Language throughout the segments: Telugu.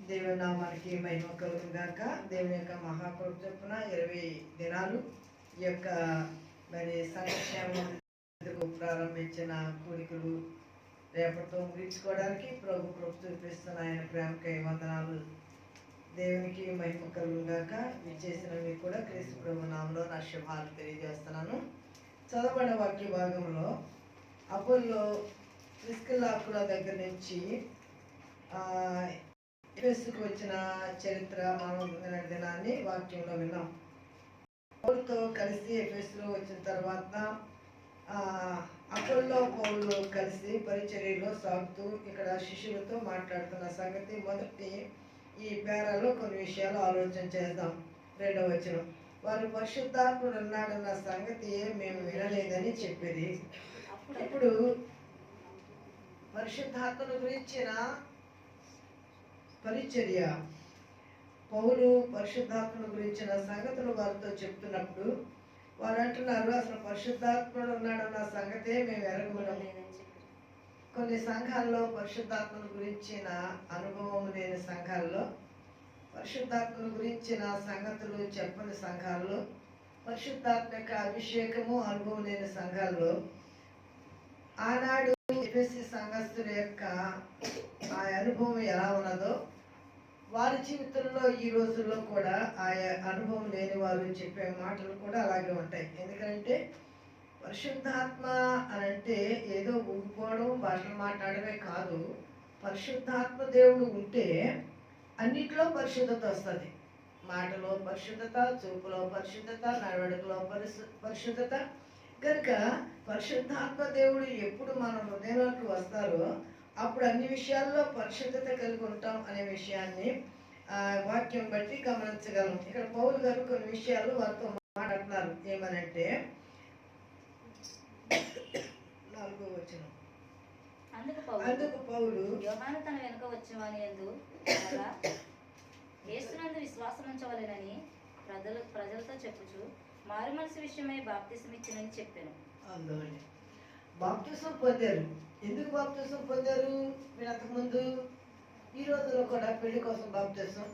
దేవుని నామానికి మహిమ కలుగును గాక. దేవుని యొక్క మహాకృప చొప్పున 20 దినాలు ఈ యొక్క మరి సంక్షేమం ప్రారంభించిన కూడికలు రేపటితో ముగించుకోవడానికి ప్రభు కృప చూపిస్తున్న ఆయన ప్రేమకై వందనాలు. దేవునికి మహిమ కలుగును గాక. విచ్చేసిన మీకు కూడా క్రీస్తు ప్రభు నామంలో నా శుభాలు తెలియజేస్తున్నాను. చదవబడిన వాక్య భాగంలో అపోల్లో ప్రిస్కిల్లాకుల దగ్గర నుంచి ఎఫెసుకు వచ్చిన చరిత్ర మనం దినాన్ని వాక్యంలో విన్నాం. పౌలుతో కలిసి ఎఫెసులో వచ్చిన తర్వాత అపోల్లో పౌలు కలిసి పరిచర్యలో సాగుతూ ఇక్కడ శిష్యులతో మాట్లాడుతున్న సంగతి మొదటి ఈ పేరాలో కొన్ని విషయాలు ఆలోచన చేద్దాం. 2వ వచనం, వారు పరిశుద్ధాత్ముడు ఉన్నాడన్న సంగతి మేము వినలేదని చెప్పేది. ఇప్పుడు పరిశుద్ధాత్మను గురించిన పరిచర్య, పౌలు పరిశుద్ధాత్మను గురించిన సంగతులు వారితో చెప్తున్నప్పుడు వారు అంటున్నారు, అసలు పరిశుద్ధాత్ముడు ఉన్నాడన్న సంగతే మేము ఎరగమని. కొన్ని సంఘాల్లో పరిశుద్ధాత్మను గురించిన అనుభవం లేని సంఘాల్లో, పరిశుద్ధాత్మను గురించిన సంగతులు చెప్పని సంఘాల్లో, పరిశుద్ధాత్మ యొక్క అభిషేకము అనుభవం లేని సంఘాల్లో ఆనాడు ఎఫెసీ సంఘస్థుల యొక్క ఆ అనుభవం ఎలా ఉన్నదో వారి జీవితంలో ఈ రోజుల్లో కూడా ఆ అనుభవం లేని వారు చెప్పే మాటలు కూడా అలాగే ఉంటాయి. ఎందుకంటే పరిశుద్ధాత్మ అని అంటే ఏదో ఊగిపోవడం, భాషలు మాట్లాడమే కాదు. పరిశుద్ధాత్మ దేవుడు ఉంటే అన్నిట్లో పరిశుద్ధత వస్తుంది. మాటలో పరిశుద్ధత, చూపులో పరిశుద్ధత, నడవడికలో పరిశుద్ధత. కనుక పరిశుద్ధాత్మ దేవుడు ఎప్పుడు మన హృదయంలోకి వస్తారో అప్పుడు అన్ని విషయాల్లో పరిశుద్ధత కలిగి ఉంటాం అనే విషయాన్ని వాక్యం బట్టి గమనించగలం. ఇక్కడ పౌలు గారు కొన్ని విషయాలు వారితో మాట్లాడుతున్నారు. ఏమనంటే 4వ వచనం, అందుకు పౌలు యోహాను తన వెనుక వచ్చేవాని యందు యేసునందు విశ్వాసం ఉంచవలెనని ప్రజలతో చెప్పుచు మారు మనసు విషయమై బాప్తిసం ఇచ్చినని చెప్పాను. అందులోనే బాప్తిసం పొందారు. ఎందుకు బాప్తిసం పొందారు? మీరు అంతకుముందు ఈ రోజుల్లో కూడా పెళ్లి కోసం బాప్తిసం,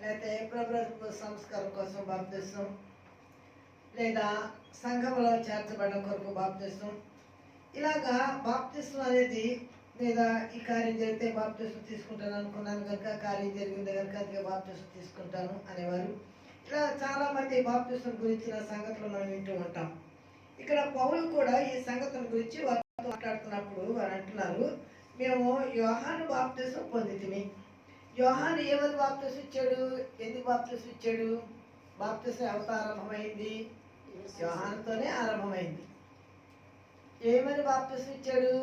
లేకపోతే ప్రభు సంస్కారం కోసం బాప్తిసం, లేదా సంఘంలో చేర్చబడడం కొరకు బాప్తిసం, ఇలాగా బాప్తిసం అనేది, లేదా ఈ కార్యం జరిగితే బాప్తిసం తీసుకుంటాను అనుకున్నాను కనుక కార్యం జరిగింది కనుక అందుకే బాప్తిసం తీసుకుంటాను అనేవారు. ఇలా చాలామంది బాప్తిసం గురించిన సంగతులు మనం వింటూ ఉంటాం. ఇక్కడ పౌలు కూడా ఈ సంగతుల గురించి వారితో మాట్లాడుతున్నప్పుడు వారు అంటున్నారు, మేము యోహాను బాప్తిసం పొందితిమి. యోహాను ఏమని బాప్తిసం ఇచ్చాడు? ఎందుకు బాప్తిసం ఇచ్చాడు? బాప్తిసం ఎవరితో ఆరంభమైంది? యోహానుతోనే ఆరంభమైంది. ఏమని బాప్తిసం ఇచ్చాడు?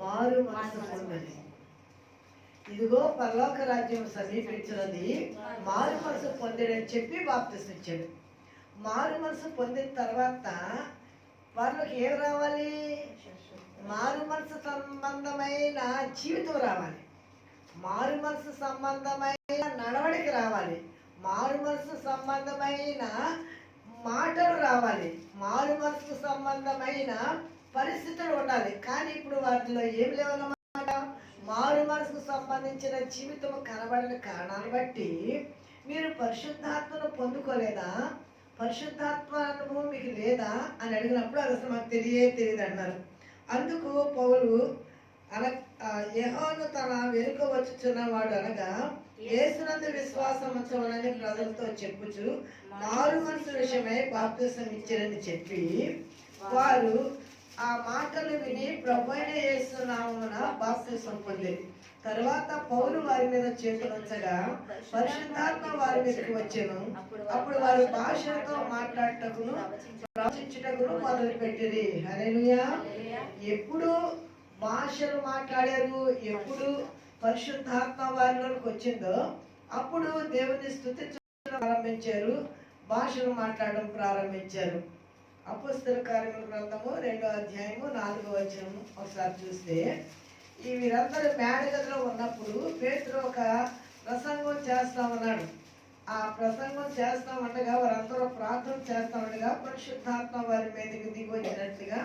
మారు మనసు పొందని. ఇదిగో పరలోక రాజ్యం సమీపించినది, మారు మనసు పొందాడని చెప్పి బాప్తిసం ఇచ్చాడు. మారు మనసు పొందిన తర్వాత వాళ్ళకి ఏం రావాలి? మారు మనసు సంబంధమైన జీవితం రావాలి, మారు మనసు సంబంధమైన నడవడికి రావాలి, మారు మనసు సంబంధమైన మాటలు రావాలి, మారు మనసు సంబంధమైన పరిస్థితులు ఉండాలి. కానీ ఇప్పుడు వాటిలో ఏం లేవన్నమాట. మారు మనసుకు సంబంధించిన జీవితం కనబడిన కారణాన్ని బట్టి మీరు పరిశుద్ధాత్మను పొందుకోలేదా, పరిశుద్ధాత్మ అనుభవం మీకు లేదా అని అడిగినప్పుడు అది అసలు మాకు తెలియదు అన్నారు. అందుకు పౌలు యోహాను తన వెనుక వచ్చుచున్నవాడు అనగా యేసునందు విశ్వాసం ఉంచవలని ప్రజలతో చెప్పుచు మారు మనసు విషయమై బాప్తిసం ఇచ్చారని చెప్పి వారు ఆ మాటలు విని ప్రభువైన యేసు నామమున బాప్తిసం పొందేది. తర్వాత పౌలు వారి మీద చేతులు ఉంచగా పరిశుద్ధాత్మ వారి మీదకి వచ్చెను. అప్పుడు వారు భాషలతో మాట్లాడటకును ప్రవచించుటకును మొదలు పెట్టిరి. హల్లెలూయా. ఎప్పుడు భాషలు మాట్లాడారు? ఎప్పుడు పరిశుద్ధాత్మ వారిలోకి వచ్చిందో అప్పుడు దేవుని స్తుతించడం ప్రారంభించారు, భాషలు మాట్లాడడం ప్రారంభించారు. అపోస్తల కార్యముల గ్రంథము 2వ అధ్యాయము 4వ వచనం ఒకసారి చూస్తే, ఈ వీరందరూ మేడగదిలో ఉన్నప్పుడు పేతురు ఒక ప్రసంగం చేస్తా ఉన్నాడు. ఆ ప్రసంగం చేస్తా ఉండగా వారందరూ ప్రార్థన చేస్తా ఉండగా పరిశుద్ధాత్మ వారి మీదకి దిగి వచ్చినట్లుగా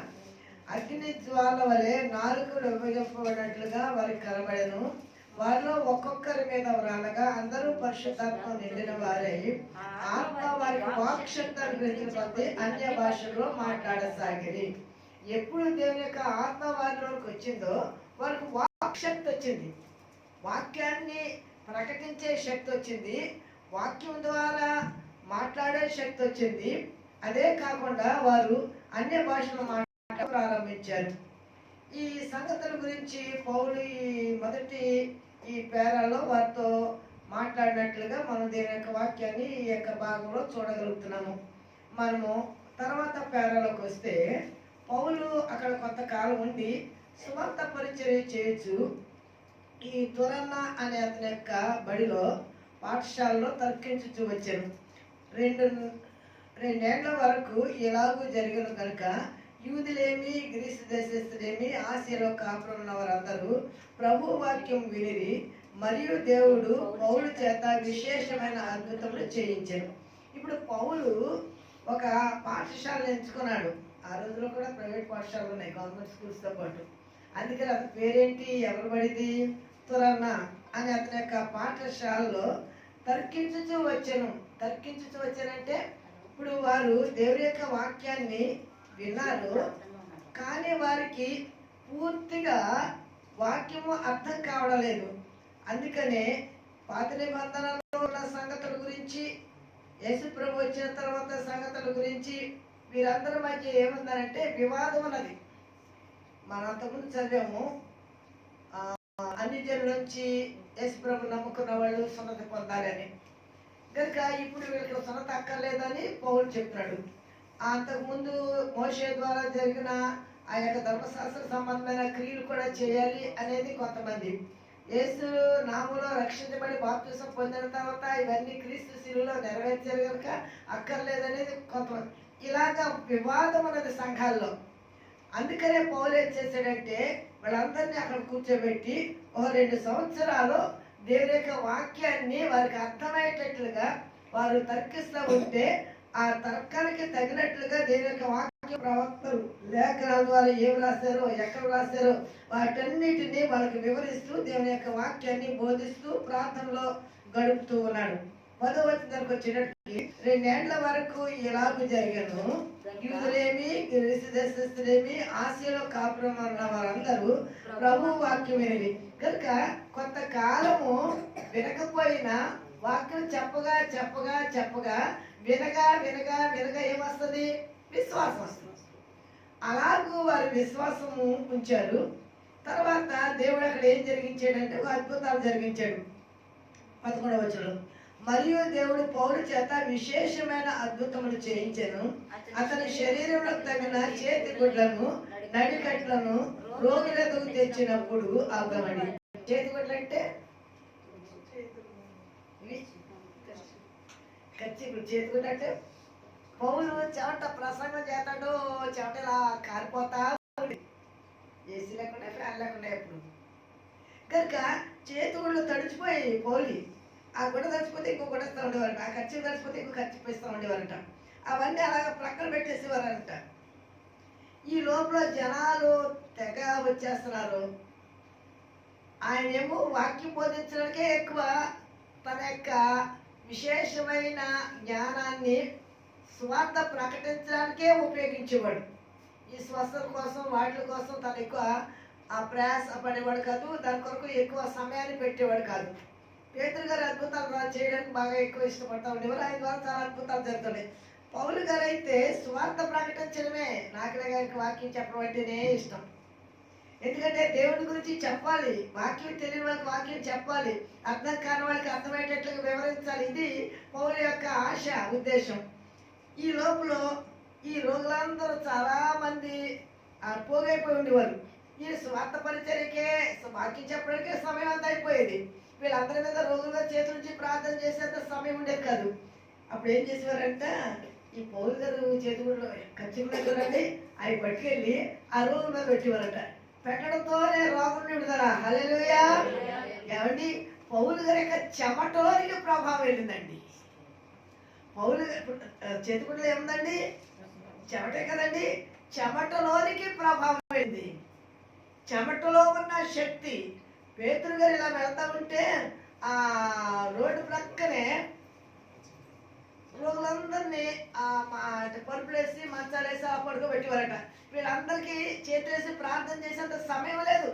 అగ్ని అగ్ని జ్వాల వలె నాలుకలు ఉపయోగింపబడినట్లుగా వారికి కనబడెను. వారిలో ఒక్కొక్కరి మీద వ్రాలగా అందరూ పరిశుద్ధాత్మ నిండిన వారై ఆత్మ వారికి వాక్శక్తిని గ్రహించిన కొద్దీ అన్య భాషల్లో మాట్లాడసాగిరి. ఎప్పుడు దేవుని యొక్క ఆత్మ వారిలోకి వచ్చిందో వారికి వాక్శక్తి వచ్చింది, వాక్యాన్ని ప్రకటించే శక్తి వచ్చింది, వాక్యం ద్వారా మాట్లాడే శక్తి వచ్చింది. అదే కాకుండా వారు అన్య భాషలు మాట్లాడ ప్రారంభించారు. ఈ సంగతుల గురించి పౌలు ఈ మొదటి ఈ పేరాలో వారితో మాట్లాడినట్లుగా మనం దీని యొక్క వాక్యాన్ని ఈ యొక్క భాగంలో చూడగలుగుతున్నాము. మనము తర్వాత పేరాలోకి వస్తే పౌలు అక్కడ కొంతకాలం ఉండి సువార్త పరిచర్య చేయొచ్చు. ఈ తురన్న అనే అతని యొక్క బడిలో పాఠశాలలో తర్కించుతూ వచ్చారు. రెండేళ్ల వరకు ఇలాగూ జరిగిన కనుక యూదులేమి గ్రీసు దేశస్తులేమి ఆసియాలో కాపురం ఉన్న వారందరూ ప్రభు వాక్యం వినిరి. మరియు దేవుడు పౌలు చేత విశేషమైన అద్భుతములు చేయించారు. ఇప్పుడు పౌలు ఒక పాఠశాలను ఎంచుకున్నాడు. ఆ రోజుల్లో కూడా ప్రైవేట్ పాఠశాలలు ఉన్నాయి గవర్నమెంట్ స్కూల్స్తో పాటు. అందుకని అతని పేరేంటి, ఎవరు పడిది, తురన్న అని అతని యొక్క పాఠశాలలో తర్కించుతూ వచ్చానంటే ఇప్పుడు వారు దేవుని యొక్క వాక్యాన్ని విన్నారు, కానీ వారికి పూర్తిగా వాక్యము అర్థం కావడం లేదు. అందుకనే పాత నిబంధనలో ఉన్న సంగతుల గురించి, యేసు ప్రభు వచ్చిన తర్వాత సంగతుల గురించి వీరందరి మధ్య ఏముందనంటే వివాదం ఉన్నది. మనం అంతకుముందు చదివాము, అన్ని జనుల నుంచి యేసు ప్రభు నమ్ముకున్న వాళ్ళు సున్నతి పొందాలని. కనుక ఇప్పుడు వీళ్ళకి సున్నతి అక్కర్లేదని పౌలు చెప్తున్నాడు. అంతకుముందు మోషే ద్వారా జరిగిన ఆ యొక్క ధర్మశాస్త్ర సంబంధమైన క్రియలు కూడా చేయాలి అనేది కొంతమంది. యేసు నామములో రక్షించబడి బాప్తిసం పొందిన తర్వాత ఇవన్నీ క్రీస్తు శిలువలో నెరవేర్చారు కనుక అక్కర్లేదనేది కొంతమంది. ఇలాగా వివాదం అనేది సంఘాల్లో. అందుకనే పౌలు ఏం చేశాడంటే వాళ్ళందరినీ అక్కడ కూర్చోబెట్టి ఒక 2 సంవత్సరాలు దేవుని యొక్క వాక్యాన్ని వారికి అర్థమయ్యేటట్లుగా వారు తర్కిస్తూ ఉంటే ఆ తర్కానికి తగినట్లుగా దేవుని యొక్క వాక్య ప్రవక్తలు లేఖనాల ద్వారా ఏమి రాశారో, ఎక్కడ రాశారో వాటన్నిటినీ వాళ్ళకి వివరిస్తూ దేవుని యొక్క వాక్యాన్ని బోధిస్తూ ప్రార్థనలో గడుపుతూ ఉన్నాడు. 10వ వచనానికి వచ్చేటప్పటికి 2 ఏళ్ల వరకు ఇలాగూ జరిగాను. యూదులేమి గ్రీసు దేశస్తులేమి ఆసియాలో కాపురం ఉన్న వారందరూ ప్రభు వాక్యం వినిరి. కనుక కొంతకాలము వినకపోయినా వాక్యం చెప్పగా చెప్పగా చెప్పగా వినగా వినగా వినగా ఏమొస్తుంది, విశ్వాసం వస్తుంది. అలాగూ వారి విశ్వాసము ఉంచారు. తర్వాత దేవుడు అక్కడ ఏం జరిగించాడంటే ఒక అద్భుతాలు జరిగించాడు. 11వ వచనం, మరియు దేవుడు పౌలు చేత విశేషమైన అద్భుతములు చేయించాను. అతని శరీరంలో తగిన చేతి గుడ్లను నడికట్లను రోగులకు తెచ్చినప్పుడు ఆగమని. చేతి గుడ్లు అంటే చేతి గుడ్లు అంటే పౌలు చెమట ప్రసంగం చేస్తాడు, చెమట ఇలా కారిపోతా ఏసీ లేకుండా ఫ్యాన్ లేకుండా ఎప్పుడు. కనుక చేతి గుడ్లు తడిచిపోయి పౌలి ఆ గుడ్డ తడిచిపోతే ఇంకో గుడ్డ ఇస్తూ ఉండేవారంట, ఆ ఖర్చు తడిచిపోతే ఇంకో ఖర్చు ఇస్తూ ఉండేవారంట. అవన్నీ అలాగ ప్రక్కన పెట్టేసేవారంట. ఈ లోపల జనాలు తెగ వచ్చేస్తున్నారు. ఆయన ఏమో వాక్యం బోధించడానికే ఎక్కువ తన యొక్క విశేషమైన జ్ఞానాన్ని స్వార్థ ప్రకటించడానికే ఉపయోగించేవాడు. ఈ స్వస్థత కోసం వాటి కోసం తను ఎక్కువ ప్రయాస పడేవాడు కాదు, దాని కొరకు ఎక్కువ సమయాన్ని పెట్టేవాడు కాదు. పేతురు గారు అద్భుతాలు చేయడానికి బాగా ఎక్కువ ఇష్టపడతా ఉండేవారు. ఆయన ద్వారా చాలా అద్భుతాలు జరుగుతున్నాయి. పౌలు గారు అయితే స్వార్థ ప్రకటించడమే, నాగరే గారికి వాక్యం చెప్పడం అంటేనే ఇష్టం. ఎందుకంటే దేవుడి గురించి చెప్పాలి, వాక్యం తెలియని వాళ్ళకి వాక్యం చెప్పాలి, అర్థం కాని వాళ్ళకి అర్థమయ్యేటట్లుగా వివరించాలి. ఇది పౌలు యొక్క ఆశ, ఉద్దేశం. ఈ లోపల ఈ రోగులందరూ చాలా మంది పోగైపోయి ఉండేవారు. ఈ స్వార్థ పరిచర్యకే వాక్యం చెప్పడానికే సమయం అంతా అయిపోయేది. వీళ్ళందరి మీద రోగులుగా చేతుల నుంచి ప్రార్థన చేసేంత సమయం ఉండేది కాదు. అప్పుడు ఏం చేసేవారంట, ఈ పౌలు గారు చేతులు ఖచ్చితంగా చూడండి అవి పట్టుకెళ్ళి ఆ రోగుల మీద పెట్టేవారంట. పెట్టడంతోనే రోగం విడుదల. హల్లెలూయా. ఏమండి, పౌలు గారి యొక్క చెమటోనికి ప్రభావం వెళ్ళిందండి. పౌలు చేతిగుడ్డలో ఏముందండి, చెమటే కదండి. చెమటలోనికి ప్రభావం వెళ్ళింది. చెమటలో ఉన్న శక్తి. పేతురు గారు ఇలా వెళ్తా ఉంటే ఆ రోడ్డు ప్రక్కనే రోగులందరినీ పరుపులేసి మంచాలేసి ఆ పడుకోబెట్టేవారట. వీళ్ళందరికీ చేతులేసి ప్రార్థన చేసేంత సమయం లేదు.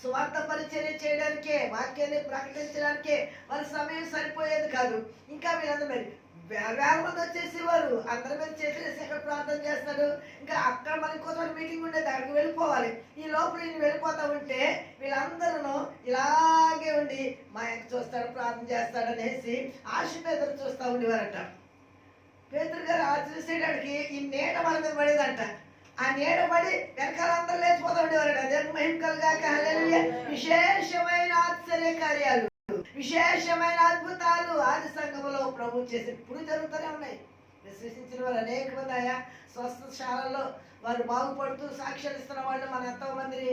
స్వార్థ పరిచర్య చేయడానికే, వాక్యాన్ని ప్రకటించడానికే వాళ్ళ సమయం సరిపోయేది కాదు. ఇంకా వీళ్ళందరూ మరి వేల మంది వచ్చేసేవారు. అందరి మీద చేతులేసి ఎక్కడ ప్రార్థన చేస్తాడు. ఇంకా అక్కడ మనకి కొంచెం మీటింగ్ ఉండేది, అక్కడికి వెళ్ళిపోవాలి. ఈ లోపల ఈయన వెళ్ళిపోతా ఉంటే వీళ్ళందరూ ఇలాగే ఉండి మా యొక్క చూస్తాడు, ప్రార్థన చేస్తాడు అనేసి ఆశ ఎదురు చూస్తూ ఉండేవారట. పేతురు గారు ఆ చూసేటానికి ఈ నీడ వాళ్ళ మీద పడేదంట. ఆ నీడ పడి వెనకాలందరూ లేచిపోతూ ఉండేవారట. దేవుని మహిమ కలుగాక. హల్లెలూయా. విశేషమైన ఆశ్చర్య కార్యాలు, విశేషమైన అద్భుతాలు ఆది సంఘములో ప్రభు చేసి ఇప్పుడు జరుగుతూనే ఉన్నాయి. విశ్వసించిన వారు అనేక మంది ఆయా స్వస్థశాలలో వారు బాగుపడుతూ సాక్ష్యాలు ఇస్తున్న వాళ్ళు మనం ఎంతో మందిని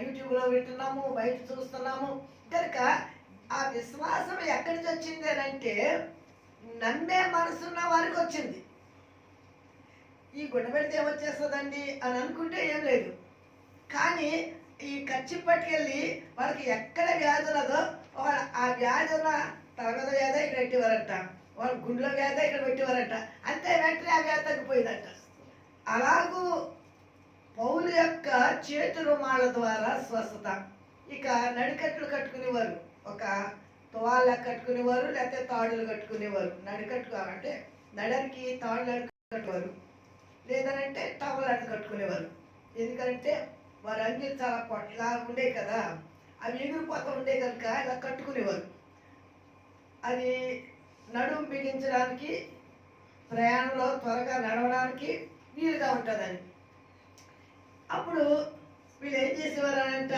యూట్యూబ్లో వింటున్నాము, బయట చూస్తున్నాము. కనుక ఆ విశ్వాసం ఎక్కడి నుంచి వచ్చింది అని అంటే నమ్మే మనసున్న వారికి వచ్చింది. ఈ గుండె పెడితే ఏమొచ్చేస్తుందండి అని అనుకుంటే ఏం లేదు. కానీ ఈ ఖర్చు పట్టుకెళ్ళి వాళ్ళకి ఎక్కడ వ్యాధి ఉన్నదో వాళ్ళు ఆ వ్యాధి ఉన్న తరగతి వ్యాధి ఇక్కడ పెట్టేవారంట, వాళ్ళ గుండెలో వ్యాధి ఇక్కడ పెట్టేవారంట. అంతే వెంటనే ఆ వ్యాధి తగ్గిపోయిందంట. అలాగూ పౌలు యొక్క చేతి రుమాల ద్వారా స్వస్థత. ఇక నడికట్లు కట్టుకునేవారు, ఒక తువాళ్ళ కట్టుకునేవారు, లేకపోతే తాడులు కట్టుకునేవారు. నడికట్టు అంటే నడనికి తాళ్ళు కట్టుకునేవారు, లేదనంటే టవల్ అడ్డు కట్టుకునేవారు. ఎందుకంటే వారు అన్ని చాలా పొట్లా ఉండే కదా, అవి ఎగిరిపోతూ ఉండే కనుక ఇలా కట్టుకునేవారు. అది నడుము బిగించడానికి, ప్రయాణంలో త్వరగా నడవడానికి వీలుగా ఉంటుందని. అప్పుడు వీళ్ళు ఏం చేసేవారు అనంట,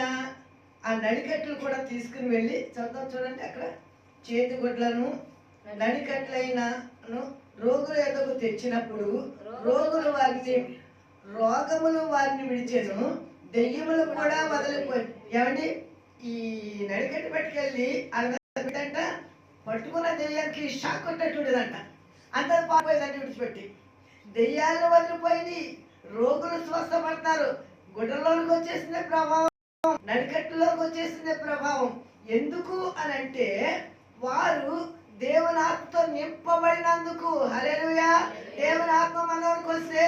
ఆ నడికట్లు కూడా తీసుకుని వెళ్ళి చదువు చూడండి అక్కడ, చేతి గుడ్లను నడికట్లైనను రోగులు ఎదుగు తెచ్చినప్పుడు రోగములు వారిని విడిచెను, దెయ్యములు కూడా వదిలిపోయి. ఏమండి, ఈ నడికట్టు పట్టుకెళ్ళి అడగంట పట్టుకున్న దెయ్యానికి షాక్ కొట్టేట్టుదంట. అందరూ పాపోయేదంటే విడిచిపెట్టి దెయ్యాలను వదిలిపోయి రోగులు స్వస్థపడతారు. గుడ్డలోకి వచ్చేసిందే ప్రభావం, నడికట్టులోకి వచ్చేసిందే ప్రభావం. ఎందుకు అని అంటే వారు దేవుని ఆత్మతో నింపబడినందుకు. హల్లెలూయా. దేవుని ఆత్మ మనలోకి వస్తే,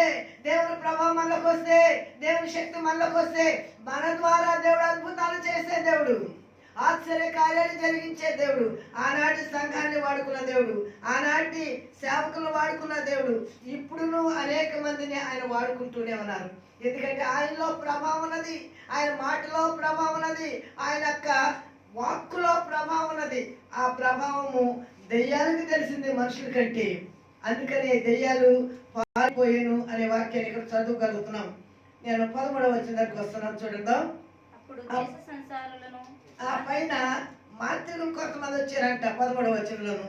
దేవుని ప్రభావం మనలోకి వస్తే, దేవుని శక్తి మనలోకి వస్తే మన ద్వారా దేవుడు అద్భుతాలు చేసే దేవుడు, ఆశ్చర్య కార్యాలు జరిగించే దేవుడు. ఆనాటి సంఘాన్ని వాడుకున్న దేవుడు, ఆనాటి సేవకులను వాడుకున్న దేవుడు ఇప్పుడును అనేక మందిని ఆయన వాడుకుంటూనే ఉన్నారు. ఎందుకంటే ఆయనలో ప్రభావం ఉన్నది, ఆయన మాటలో ప్రభావం ఉన్నది, ఆయన యొక్క వాక్కులో ప్రభావం ఉన్నది. ఆ ప్రభావము దెయ్యాలకు తెలిసింది మనుషుల కంటే. అందుకనే దెయ్యాలు పారిపోయాను అనే వాక్యాన్ని ఇక్కడ చదువుగలుగుతున్నాం. నేను 13వ వచనం దగ్గరికి వస్తున్నాను, చూడందాం. ఆ పైన మాంత్రికులు కొంతమంది వచ్చారంట 13వ వచనంలోను.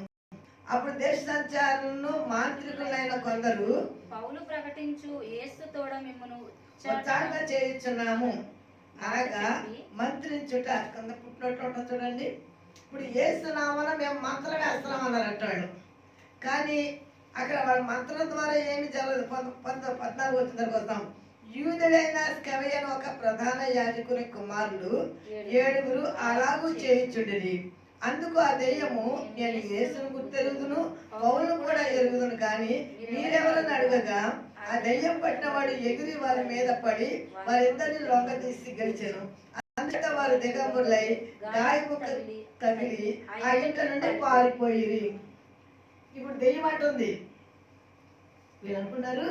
అప్పుడు దేశ సంచారులను మాంత్రికులైన కొందరు పౌలు ప్రకటించు యేసు తోడ మిమ్మును ఉచ్చారణ చేయించున్నాము అనగా మంత్రించుట. కింద పుట్టినట్టు చూడండి. ఇప్పుడు యేసు నామన మేము మంత్రం వేస్తున్నాం అన్నారు అంటాడు. కానీ అక్కడ వాళ్ళ మంత్రం ద్వారా ఏమి జరగదు. 14 వచ్చిన దగ్గరకు వస్తాం. యూదుడైన స్కవయ్య ఒక ప్రధాన యాజకుని కుమారులు 7 అలాగూ చేయించుండిరి. అందుకు ఆ దెయ్యము, నేను యేసును గుర్తెరుగుదును, పౌలును కూడా ఎరుగుదును, కానీ మీరెవరని అడగగా ఆ దెయ్యం పట్టిన వాడు ఎగిరి వారి మీద పడి వారిద్దరిని లొంగ తీసి గెలిచెను. అంతటా వారు దిగంబరులై గాయము తగిలి ఆ ఇంట నుండి పారిపోయిరి. ఇప్పుడు దెయ్యం అంటుంది, వీళ్ళు అనుకున్నారు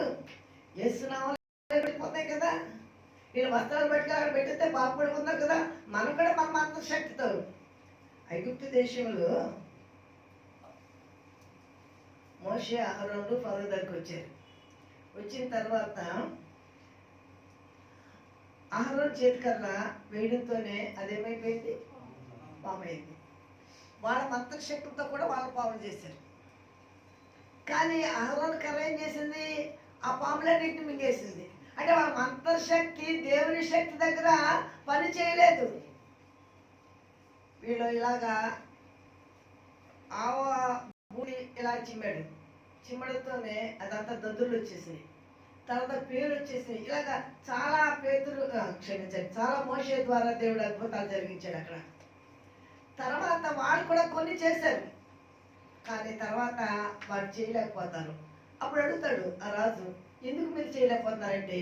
యేసునామం పడిపోతాయి కదా, వీళ్ళు వస్త్రాలు పెట్టుకుని అక్కడ పెట్టితే బాగుపడిపోతున్నారు కదా, మనం కూడా మన మంత్ర శక్తితో. ఐగుప్తు దేశంలో మోషే అహరోను ఫరో దగ్గరికి వచ్చారు. వచ్చిన తర్వాత అహరోను చేతికర్ర వేయడంతోనే అదేమైపోయింది, పామైంది. వాళ్ళ మంత్ర శక్తితో కూడా వాళ్ళు పాములు చేశారు. కానీ అహరోను కర్ర ఏం చేసింది, ఆ పాములన్నింటిని మింగేసింది. అంటే వాళ్ళ మంత్రశక్తి దేవుని శక్తి దగ్గర పని చేయలేదు. వీళ్ళు ఇలాగా ఆవ బూడి ఇలా చిమ్మడంతోనే అదంతా దద్దులు వచ్చేసాయి. తర్వాత పేరు వచ్చేసి ఇలాగా చాలా పేతురు క్షమించండి, చాలా మోషే ద్వారా దేవుడు అద్భుతాలు జరిగించాడు అక్కడ. తర్వాత వాళ్ళు కూడా కొన్ని చేశారు, కానీ తర్వాత వాడు చేయలేకపోతారు. అప్పుడు అడుగుతాడు ఆ రాజు, ఎందుకు మీరు చేయలేకపోతున్నారంటే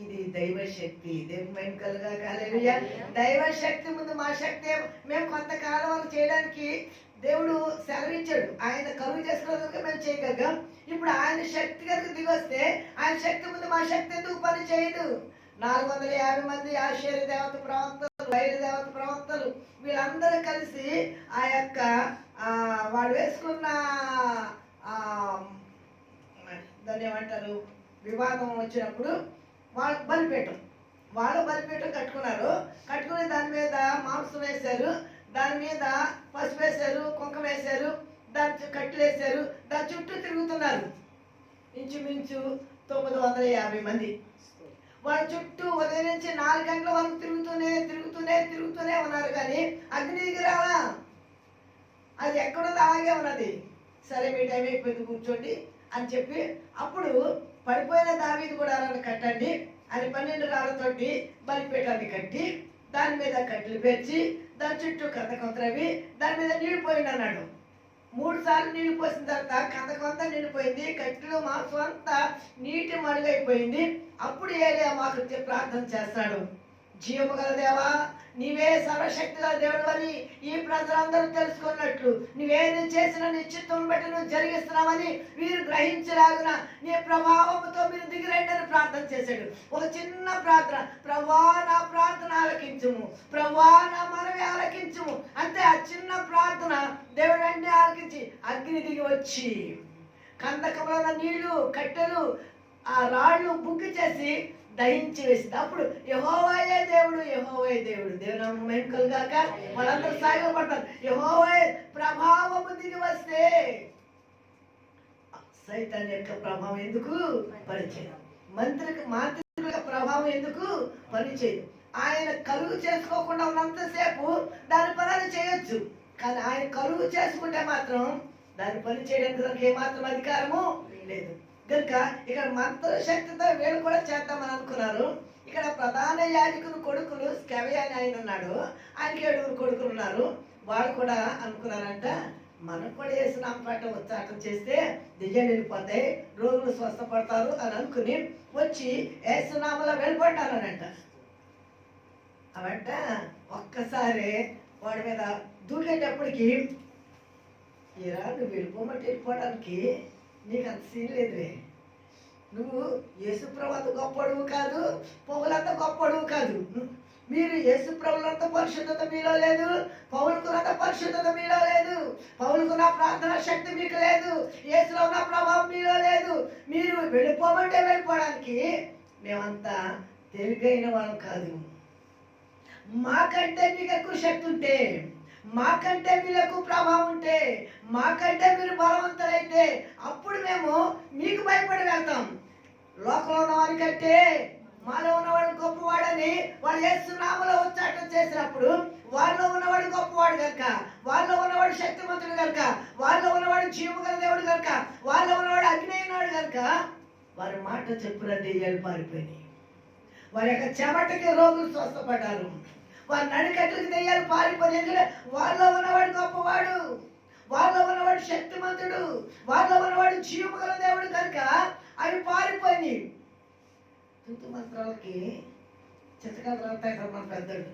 ఇది దైవ శక్తి. దేవుని మహిమ కలుగాక. హల్లెలూయా. దైవ శక్తి ముందు మా శక్తి. మేము కొంతకాలం వరకు చేయడానికి దేవుడు సెలవిచ్చాడు, ఆయన కలుగు చేసుకోవడానికి మేము చేయగలిగాం. ఇప్పుడు ఆయన శక్తి కనుక దిగొస్తే ఆయన శక్తి ముందు మా శక్తి ఎందుకు పని చేయదు? 450 మంది ఆశ్చర్య దేవత ప్రవక్తలు, వైరు దేవత ప్రవక్తలు వీళ్ళందరూ కలిసి ఆ యొక్క వాళ్ళు వేసుకున్న దాన్ని ఏమంటారు, వివాదం వచ్చినప్పుడు వాళ్ళు బలిపీఠం కట్టుకున్నారు. కట్టుకుని దాని మీద మాంసం వేశారు, దాని మీద పసుపు వేశారు, కుంకుమ వేశారు, దాని కట్టెలు వేశారు, దాని చుట్టూ తిరుగుతున్నారు. ఇంచుమించు 950 మంది వాళ్ళ చుట్టూ ఉదయం నుంచి 4 గంటల వరకు తిరుగుతూనే ఉన్నారు. కానీ అగ్ని రావా, అది ఎక్కడుంది అలాగే ఉన్నది. సరే మీ టైం అయిపోయింది కూర్చోండి అని చెప్పి అప్పుడు పడిపోయిన దావీదు గుడారాన్ని కట్టండి అని 12 రాళ్ళతోటి బలిపీఠాన్ని కట్టి దాని మీద కట్టెలు పేర్చి దాని చుట్టూ కందకొంతరవి దాని మీద నీళ్ళు పోయింది అన్నాడు. 3 సార్లు నీళ్లు పోసిన తర్వాత కందకొంత నిండిపోయింది, కట్టెలు మాంసం అంతా నీటి మడుగైపోయింది. అప్పుడు ఏలియా మాకు ప్రార్థన చేస్తాడు, జీవము గల దేవా, నీవే సర్వశక్తి గల దేవుడు అని ఈ ప్రజలందరూ తెలుసుకున్నట్లు నువ్వేది చేసిన నిశ్చిత్వం బట్టి నువ్వు జరిగిస్తున్నావని వీరు గ్రహించలాగున నీ ప్రభావంతో మీరు దిగిరండి అని ప్రార్థన చేశాడు. ఒక చిన్న ప్రార్థన, ప్రభా నా ప్రార్థన ఆలకించుము, ప్రభా నా మనవి ఆలకించుము. అంతే, ఆ చిన్న ప్రార్థన దేవుడు అన్ని ఆలకించి అగ్ని దిగి వచ్చి కందకంలో ఉన్న నీళ్లు కట్టెలు ఆ రాళ్ళు బుగ్గి చేసి దహించి వేసింది. అప్పుడు యెహోవాయే దేవుడు, యెహోవాయే దేవుడు. దేవుని నామమునకు మహిమ కలుగాక. వాళ్ళందరూ సాగిపడతారు. యెహోవాయే ప్రభావము దిగి వస్తే సైతాన్ యొక్క ప్రభావం ఎందుకు పనిచేయదు? మాంత్రికుల ప్రభావం ఎందుకు పనిచేయదు? ఆయన కలుగు చేసుకోకుండా ఉన్నంతసేపు దాని పని చేయొచ్చు, కానీ ఆయన కలుగు చేసుకుంటే మాత్రం దాని పని చేయడానికి దానికి ఏమాత్రం అధికారము లేదు. కనుక ఇక్కడ మంత్ర శక్తితో వీళ్ళు కూడా చేద్దామని అనుకున్నారు. ఇక్కడ ప్రధాన యాజకుని కొడుకులు స్కెవియా అని ఆయన ఉన్నాడు, ఆయనకి 7 కొడుకులు ఉన్నారు. వాళ్ళు కూడా అనుకున్నారంట, మనకు కూడా యేసు నామముపేట ఉచ్చాటం చేస్తే దెయ్యాలు వెళ్ళిపోతాయి, రోగులు స్వస్థపడతారు అని అనుకుని వచ్చి యేసు నామములో వెళ్ళిపోతానంట. అవంట ఒక్కసారి వాడి మీద దూకేటప్పటికి, ఈరా నువ్వు వెళ్ళిపోవడానికి నీకు అంత సీన్ లేదువే, నువ్వు యేసుప్రభు గొప్పడువు కాదు, పౌలంత గొప్పడువు కాదు. మీరు యేసుప్రభులంత పరిశుద్ధత మీలో లేదు, పౌలుకున్నంత పరిశుద్ధత మీలో లేదు, పౌలుకున్న ప్రార్థన శక్తి మీకు లేదు, యేసులో ఉన్న ప్రభావం మీలో లేదు. మీరు వెళ్ళిపోమంటే వెళ్ళిపోవడానికి మేమంతా తెలివైన వాళ్ళం కాదు. మాకంటే మీకు ఎక్కువ శక్తి ఉంటే, మాకంటే మీరు ఎక్కువ ప్రభావం ఉంటే, మాకంటే మీరు బలవంతులైతే అప్పుడు మేము మీకు భయపడి వెళ్తాం. లోకంలో ఉన్న వారికంటే మాలో ఉన్నవాడు గొప్పవాడని వాళ్ళు యేసు నామములో ఉచ్చాటం చేసినప్పుడు వాళ్ళలో ఉన్నవాడు గొప్పవాడు కనుక, వాళ్ళలో ఉన్నవాడు శక్తిమంతుడు కనుక, వాళ్ళలో ఉన్నవాడు జీవము గల దేవుడు కనుక, వాళ్ళలో ఉన్నవాడు అగ్ని అయినవాడు కనుక వారి మాట చెప్పురండి దెయ్యాలు పారిపోయినాయి. వారి యొక్క చెమటకి రోగులు స్వస్థపడ్డారు, వారి నడికట్టుకి దెయ్యాలు పారిపోయి. వాళ్ళలో ఉన్నవాడు గొప్పవాడు, వాళ్ళలో ఉన్నవాడు శక్తిమంతుడు, వాళ్ళలో ఉన్నవాడు జీవము గల దేవుడు కనుక అవి పారిపోయినాయి. తుతు మంత్రాలకి చిత్తకాలు రావుతాయి కదా మన పెద్దడు.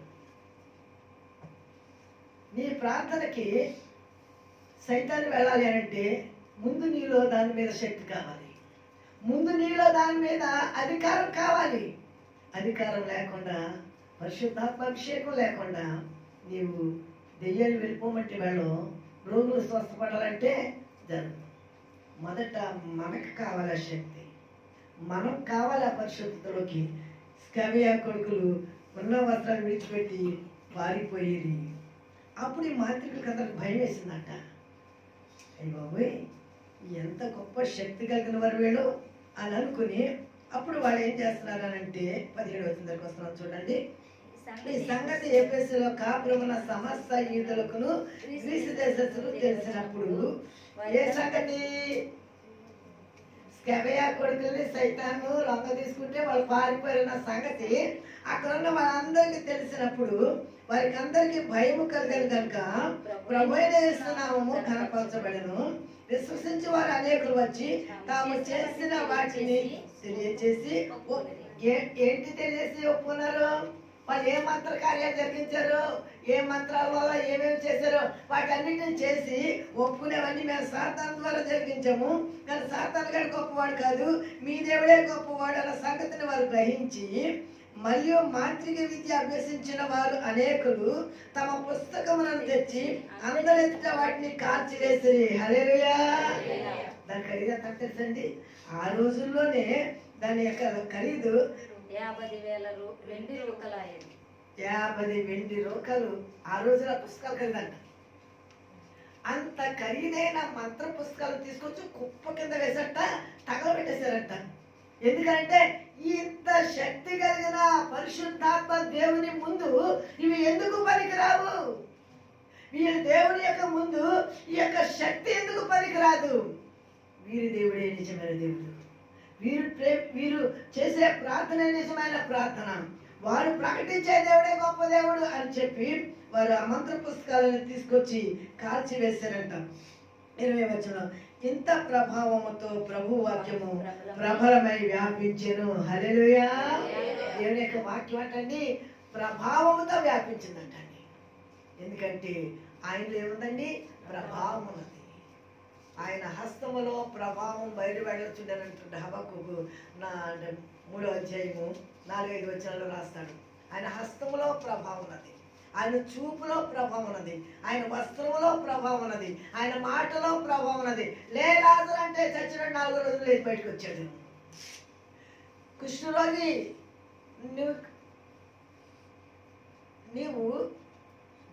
నీ ప్రార్థనకి సైతాన్ని వెళ్ళాలి అంటే ముందు నీలో దాని మీద శక్తి కావాలి, ముందు నీలో దాని మీద అధికారం కావాలి. అధికారం లేకుండా, పరిశుద్ధాత్మాభిషేకం లేకుండా నీవు దెయ్యాలు వెళ్ళిపోమంటే వెళ్ళం, రోగులు స్వస్థపడాలంటే జరగదు. మొదట మనకు కావాలి శక్తి, మనం కావాలి ఆ పరిశుద్ధతలోకి. స్కెవియా కొడుకులు ఉన్న వస్త్రాలు విడిచిపెట్టి పారిపోయేది. అప్పుడు ఈ మాంత్రికులకి అందరికి భయం వేసిందట, అయ్యి బాబోయ్ ఎంత గొప్ప శక్తి కలిగిన వారు వీళ్ళు అని అనుకుని అప్పుడు వాళ్ళు ఏం చేస్తున్నారు అని అంటే 17వ వచనంలోకి వస్తున్నాం చూడండి. ఈ సంగతి ఎఫెసులో కాపురమున్న సమస్త యూదులకును గ్రీసు దేశస్థులు తెలిసినప్పుడు ఏ సంగతి? స్కెబయా కొడుకుల్ని సైతాను లొంగ తీసుకుంటే వాళ్ళు పారిపోయిన సంగతి అక్కడ ఉన్న వాళ్ళందరికీ తెలిసినప్పుడు వారికి అందరికీ భయము కలిగను కనుక ప్రభు అయిన యేసు నామము ఘనపరచబడెను. విశ్వసించి వారు అనేకులు వచ్చి తాము చేసిన వాటిని తెలియచేసి ఏంటి తెలియసి ఒప్పుకున్నారు? వాళ్ళు ఏ మంత్ర కార్యాలు జరిగించారు, ఏ మంత్రాల వల్ల ఏమేమి చేశారో వాటన్నిటిని చేసి ఒప్పుకునేవన్నీ మేము సాతాను ద్వారా జరిగించాము, కానీ సాతాను గారు గొప్పవాడు కాదు, మీ దేవుడే గొప్పవాడు అన్న సంగతిని వారు గ్రహించి, మరియు మాంత్రిక విద్య అభ్యసించిన వారు అనేకులు తమ పుస్తకములను తెచ్చి అందరెత్త వాటిని కాల్చివేసి. హల్లెలూయా. దాని ఖరీదు ఎంత తెలుసండి? ఆ రోజుల్లోనే దాని యొక్క ఖరీదు 50,000 వెండి రూకలాయెను. 50 వెండి రూకలు ఆ రోజుల పుస్తకాలు ఖరీదంట. అంత ఖరీదైన మంత్ర పుస్తకాలు తీసుకొచ్చి కుప్ప కింద వేసట తగలబెట్టేశారంట. ఎందుకంటే ఇంత శక్తి కలిగిన పరిశుద్ధాత్మ దేవుని ముందు ఇవి ఎందుకు పనికిరావు? వీరి దేవుని యొక్క ముందు ఈ యొక్క శక్తి ఎందుకు పనికిరాదు? వీరి దేవుడే నిజమైన దేవుడు. వీరు చేసే ప్రార్థన నిజమైన ప్రార్థన. వారు ప్రకటించే దేవుడే గొప్ప దేవుడు అని చెప్పి వారు ఆ మంత్ర పుస్తకాలను తీసుకొచ్చి కాల్చి వేశారంట. 20వ వచనం, ఇంత ప్రభావముతో ప్రభు వాక్యము ప్రబలమై వ్యాపించెను. హల్లెలూయా. దేవుని యొక్క వాక్యం అంటండి ప్రభావముతో వ్యాపించిందంటండి. ఎందుకంటే ఆయనలో ఏముందండి? ప్రభావం ఉన్నది. ఆయన హస్తములో ప్రభావం బయలువెడచుండనంటుండే హబక్కూకు 3వ అధ్యాయము 4-5 వచనాల్లో రాస్తాడు. ఆయన హస్తములో ప్రభావం ఉన్నది, ఆయన చూపులో ప్రభావం ఉన్నది, ఆయన వస్త్రములో ప్రభావం ఉన్నది, ఆయన మాటలో ప్రభావం ఉన్నది. లాజరు అంటే చచ్చిన 4 రోజులు లేచి బయటకు వచ్చాడు. కృష్ణురోగి నీవు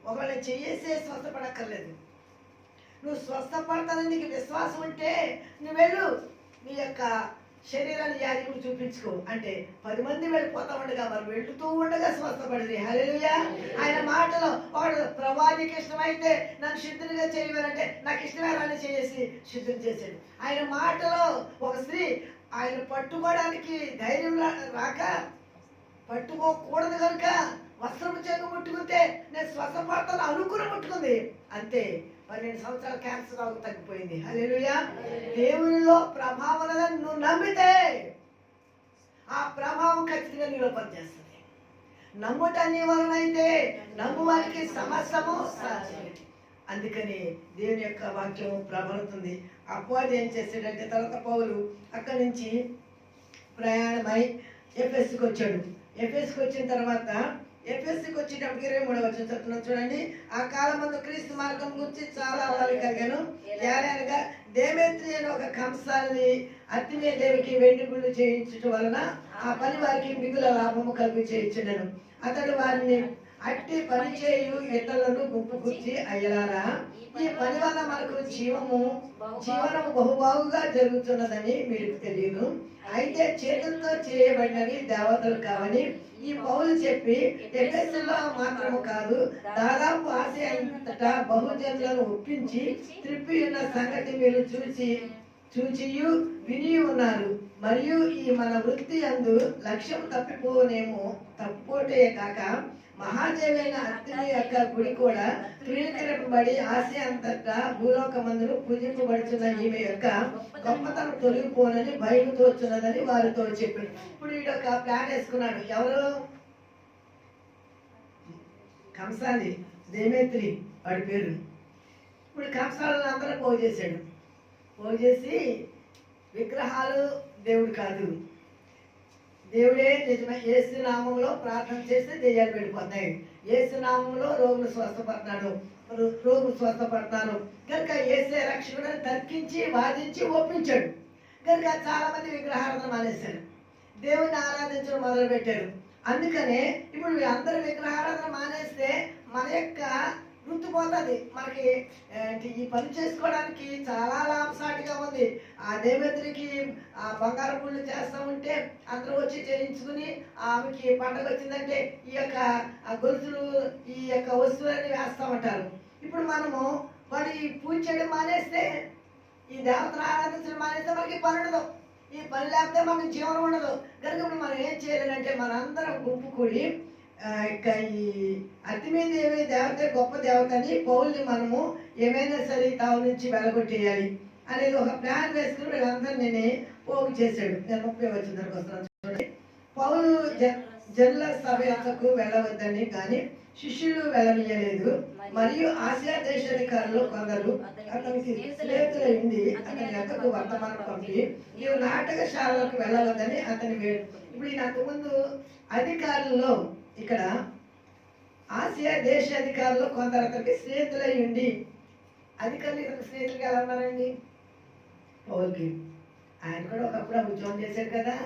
ఒకవేళ చెయ్యేసే స్వస్థపడక్కర్లేదు. నువ్వు స్వస్థపడతానని నీకు విశ్వాసం ఉంటే నువ్వు వెళ్ళు, నీ యొక్క శరీరాన్ని యాజకుడు చూపించుకో అంటే 10 మంది వెళ్ళిపోతా ఉండగా మరి వెళ్తూ ఉండగా స్వస్థపడింది. హల్లెలూయా. ఆయన మాటలో ఒకడు ప్రభువా నీకు ఇష్టమైతే నన్ను సిద్ధునిగా చేయమనంటే నాకు ఇష్టమేరాన్ని చేసి సిద్ధం చేశాడు. ఆయన మాటలో ఒక స్త్రీ ఆయన పట్టుకోవడానికి ధైర్యం రాక పట్టుకోకూడదు కనుక వస్త్రం చేను ముట్టుకుంటే నేను స్వస్థపడతాను అనుకుని ముట్టుకుంది. అంతే 12 సంవత్సరాల క్యాన్సర్ రోగం తగ్గిపోయింది. హల్లెలూయా. దేవునిలో ప్రభావం నువ్వు నమ్మితే ఆ ప్రభావం ఖచ్చితంగా నీలో పనిచేస్తుంది. నమ్ముట నీ వలన అయితే నమ్మువారికి సమస్తము సాధ్యమే. అందుకని దేవుని యొక్క వాక్యం ప్రబలుతుంది. అపవాది ఏం చేశాడంటే తర్వాత పౌలు అక్కడి నుంచి ప్రయాణమై ఎఫెస్కి వచ్చాడు. ఎఫెస్కి వచ్చిన తర్వాత ఎఫెస్కి వచ్చేటప్పుడు 23వ వచనం చదువుతున్నాం చూడండి. ఆ కాలమందు క్రీస్తు మార్గం గురించి చాలా వాళ్ళు కలిగాను. యారనగా దేమేత్రి అని ఒక కంసాలని అత్తిమే దేవికి వెండి గుళ్ళు చేయించడం వలన ఆ పని వారికి మిగుల లాభము కలిగి చేయించుడను. అతడు వారిని అట్టి పని చేయు ఇతరులను గుంపు గుర్చి అయ్యలారా ఈ పని వల్ల మనకు జీవనము బహుబాగుగా జరుగుతున్నదని మీకు తెలియదు. అయితే చేతులతో చేయబడినవి దేవతలు కావని ఈ పౌలు చెప్పి ఎఫెసులో మాత్రము కాదు దాదాపు ఆసియా అంతటా బహుజనులను ఒప్పించి త్రిప్పి ఉన్న సంగతి మీరు చూచియు విని ఉన్నారు. మరియు ఈ మన వృత్తి అందు లక్ష్యం తప్పిపోటే కాక మహాదేవైన అత్తిని యొక్క గుడి కూడా తృణీకరింపబడి ఆసియా అంతటా భూలోకమందును పూజింపబడుతున్న ఈమె యొక్క గొప్పతనం తొలగిపోనని భయం తోచున్నదని వారితో చెప్పాడు. ఇప్పుడు వీడు ఒక ప్లాన్ వేసుకున్నాడు. ఎవరు? కంసాలి దేమేత్రి వాడి పేరు. ఇప్పుడు కంసాలను అందరూ పోగు చేశాడు. పోగు చేసి విగ్రహాలు దేవుడు కాదు, దేవుడే నిజమైన యేసు నామంలో ప్రార్థన చేస్తే దెయ్యాలు వెళ్ళిపోతాయి, యేసు నామంలో రోగులు స్వస్థపడతారు కనుక యేసే రక్షకుడని తర్కించి వాదించి ఒప్పించాడు. కనుక చాలా మంది విగ్రహారాధన మానేశారు, దేవుని ఆరాధించడం మొదలు పెట్టారు. అందుకనే ఇప్పుడు అందరూ విగ్రహారాధన మానేస్తే మన యొక్క వృత్తి పోతుంది. మనకి ఈ పని చేసుకోవడానికి చాలా లాభసాటిగా ఉంది. ఆ దేవేంద్రికి ఆ బంగారు పూలు చేస్తూ ఉంటే అందరూ వచ్చి చేయించుకుని ఆమెకి పండగ వచ్చిందంటే ఈ యొక్క గొలుసులు ఈ యొక్క వస్తువులన్నీ వేస్తూ ఉంటారు. ఇప్పుడు మనము వాడి పూజ చేయడం మానేస్తే, ఈ దేవతను ఆరాధించడం మానేస్తే మనకి పని ఉండదు. ఈ పని లేకపోతే మనకి జీవనం ఉండదు. కనుక ఇప్పుడు మనం ఏం చేయాలంటే మనందరం గుంపు కూడి ఇక ఈ అతిమీదేవి దేవత గొప్ప దేవత అని పౌల్ని మనము ఏమైనా సరే ఈ తావు నుంచి వెళ్ళగొట్టేయాలి అనేది ఒక ప్లాన్ వేసుకుని వీళ్ళందరినీ పోగు చేశాడు. నేను 30 వచ్చిన దగ్గరకు వస్తున్నాను చూడండి. పౌలు జనుల సభకు వెళ్ళవద్దని కానీ శిష్యులు వెళ్ళనీయలేదు. మరియు ఆసియా దేశాధికారులు కొందరు అతనికి స్నేహితులైంది అతని యొక్కకు వర్తమానం పంపి నీవు నాటకశాలకు వెళ్ళవద్దని అతని వేడు. ఇప్పుడు నాకు ముందు అధికారుల్లో ఇక్కడ ఆసియా దేశాధికారులు కొందరు అతనికి స్నేహితులై ఉండి, అధికారులు ఇతనికి స్నేహితులకి ఎలా ఉన్నారండి? పౌల్కి ఆయన కూడా ఒకప్పుడు ఉద్యోగం చేశాడు కదా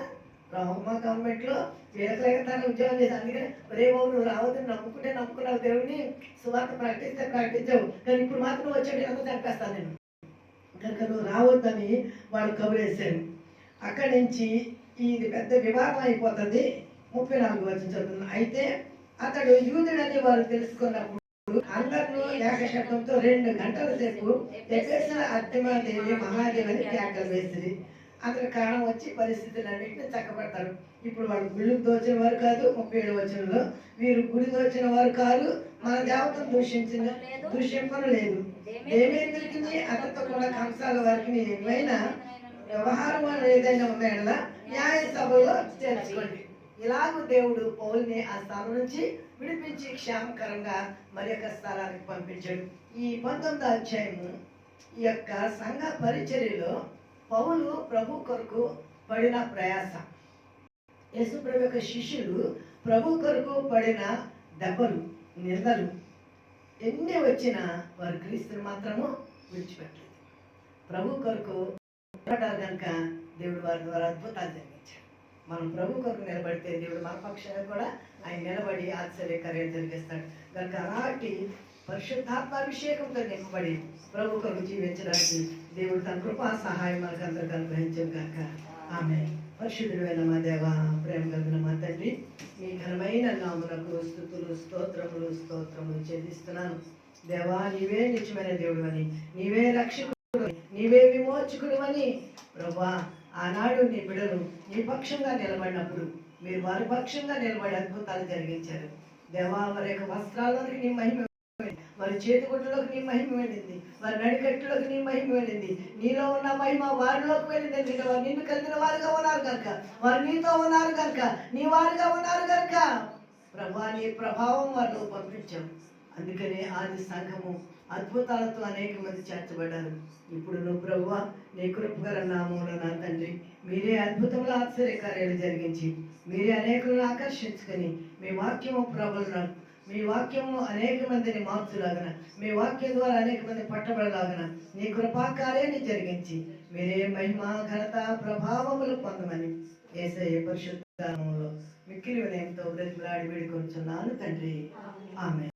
రోమా గవర్నమెంట్లో వీళ్ళకి ఉద్యోగం చేశాడు. అందుకని రే బాబు నువ్వు రావద్దని నమ్ముకున్నావు దేవుడిని, సువార్త ప్రకటించావు, కానీ ఇప్పుడు మాత్రం వచ్చాడు అంతా చంపేస్తాను నేను, కనుక నువ్వు రావద్దని వాళ్ళు కబురేశారు. అక్కడి నుంచి ఇది పెద్ద వివాదం అయిపోతుంది. 34 వచ్చిన చదువుతున్నాను. అయితే అతడు యూదుడని వారు తెలుసుకున్నప్పుడు అందరూ ఏకశబ్దంతో 2 గంటల సేపు ఎఫెసు అర్తెమాదేవి మహాదేవిని కేకలు వేసింది. అతని కారణం వచ్చి పరిస్థితులన్నింటినీ చక్కబడతారు. ఇప్పుడు వాళ్ళు గుళ్ళకు దోచిన వారు కాదు. 37 వచనంలో వీరు గుడి దోచిన వారు కాదు, మన దేవతను దూషింపను లేదు. దేవేంద్రుడికి అతనితో కూడా కంసాల వారికి ఏమైనా వ్యవహారం ఏదైనా ఉన్నాయనలా న్యాయ సభలో చేర్చుకోండి. ఇలాగూ దేవుడు పౌల్ని ఆ స్థలం నుంచి విడిపించి క్షేమకరంగా మరి యొక్క స్థలానికి పంపించాడు. ఈ 19వ అధ్యాయము ఈ యొక్క సంఘ పరిచర్యలో పౌలు ప్రభు కొరకు పడిన ప్రయాస, యేసు ప్రభు యొక్క శిష్యులు ప్రభు కొరకు పడిన దెబ్బలు, నిందలు ఎన్ని వచ్చినా వారు క్రీస్తుని మాత్రము విడిచిపెట్టలేదు. ప్రభు కొరకు పడ్డారు కనుక దేవుడు వారి ద్వారా అద్భుతాలు జరిగించాడు. మనం ప్రభు కొరకు నిలబడితే దేవుడు మన పక్షంగా కూడా ఆయన నిలబడి ఆశ్చర్యకార్యాలు జరిగిస్తాడు. కనుక అలాంటి పరిశుద్ధాత్మాభిషేకంతో నింపబడి ప్రభు కొరకు జీవించడానికి దేవుడు తన కృపా సహాయం మనకు అందరికి అనుగ్రహించాడు కనుక ఆమె. పరిశుద్ధుడైన మా దేవ, ప్రేమ కలిగిన మా తండ్రి, మీ ఘనమైన నామమునకు స్తుతులు స్తోత్రములు చెల్లిస్తున్నాను. దేవా, నీవే నిత్యమైన దేవుడు అని, నీవే రక్షకుడు, నీవే విమోచకుడు అని ప్రభా, ఆనాడు నీ బిడ్డలు నీ పక్షంగా నిలబడినప్పుడు మీరు వారి పక్షంగా నిలబడి అద్భుతాలు జరిగించారు. దేవా, వారి యొక్క వస్త్రాల్లోకి నీ మహిమ, వారి చేతిగుడ్డలోకి నీ మహిమ వెళ్ళింది, వారి నడికట్టులోకి నీ మహిమ వెళ్ళింది. నీలో ఉన్న మహిమ వారిలోకి వెళ్ళింది. ఎందుకంటే వారు నిన్ను కలిగిన వారుగా ఉన్నారు కనుక, వారు నీతో ఉన్నారు కనుక, నీ వారుగా ఉన్నారు కనుక ప్రభా, నీ ప్రభావం వారిలో పంపించాం. అందుకనే ఆది సంఘము అద్భుతాలతో అనేక మంది చేర్చబడ్డారు. ఇప్పుడు నువ్వు ప్రభువా నీ కృపగల నామములో నా తండ్రి మీరే అద్భుతములు ఆశ్చర్యకార్యాలు జరిగించి మీరే అనేకులను ఆకర్షించుకొని మీ వాక్యము ప్రభులను, మీ వాక్యము అనేక మందిని మార్చులాగన, మీ వాక్యం ద్వారా అనేక మంది పట్టబడలాగన నీ కృపాకార్యాన్ని జరిగించి మీరే మహిమ ఘనత ప్రభావములు పొందమని యేసయ్య పరిశుద్ధ నామములో మిక్కిలి వినయంతో బ్రతిమలాడి వేడుకొంచున్నాను తండ్రి. ఆమేన్.